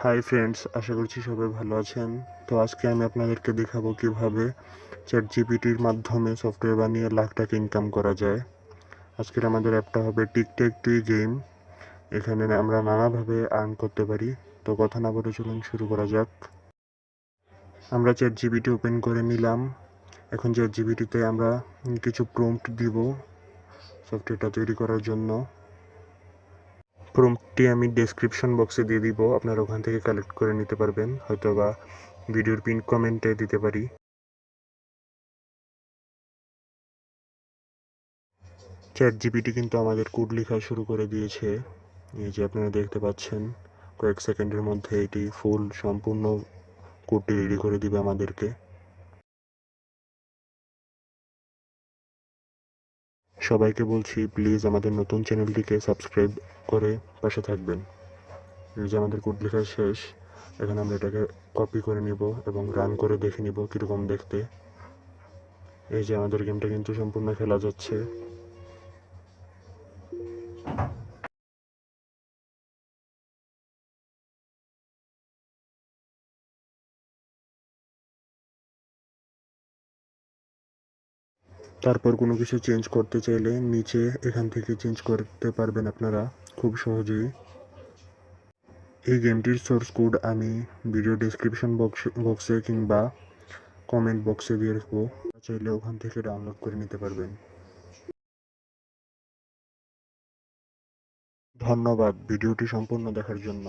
Hi friends, আশা করছি সবাই ভালো আছেন। তো আজকে আমি আপনাদেরকে দেখাবো কিভাবে চ্যাট জিপিটির মাধ্যমে সফটওয়্যার বানিয়ে লাখ টাকা ইনকাম করা যায়। আজকের আমাদের অ্যাপটা হবে টিকটেক টুই গেম। এখানে আমরা নানাভাবে আর্ন করতে পারি। তো কথা না বলে চলুন শুরু করা যাক। আমরা চ্যাট জিপিটি ওপেন করে নিলাম। এখন চ্যাট জিপিটিতে আমরা কিছু প্রম্পট দিব সফটওয়্যারটা তৈরি করার জন্য। প্রম্পটটি আমি ডেসক্রিপশন বক্সে দিয়ে দিব, আপনারা ওখান থেকে কালেক্ট করে নিতে পারবেন, হয়তো বা ভিডিওর পিন কমেন্টে দিতে পারি। চ্যাট জিপিটি কিন্তু আমাদের কোড লেখা শুরু করে দিয়েছে। এই যে আপনারা দেখতে পাচ্ছেন, কয়েক সেকেন্ডের মধ্যে এটি ফুল সম্পূর্ণ কোডটি রেডি করে দিবে আমাদেরকে। সবাইকে বলছি, প্লিজ আমাদের নতুন চ্যানেলটিকে সাবস্ক্রাইব করে পাশে থাকবেন। এই যে আমাদের কোড লেখা শেষ। এখন আমরা এটাকে কপি করে নিব এবং রান করে দেখে নিব কীরকম দেখতে। এই যে আমাদের গেমটা কিন্তু সম্পূর্ণ খেলা যাচ্ছে। তারপর কোনো কিছু চেঞ্জ করতে চাইলে নিচে এখান থেকে চেঞ্জ করতে পারবেন আপনারা খুব সহজেই। এই গেমটির সোর্স কোড আমি ভিডিও ডেসক্রিপশন বক্সে কিংবা কমেন্ট বক্সে দিয়ে রাখবো, চাইলে ওখান থেকে ডাউনলোড করে নিতে পারবেন। ধন্যবাদ ভিডিওটি সম্পূর্ণ দেখার জন্য।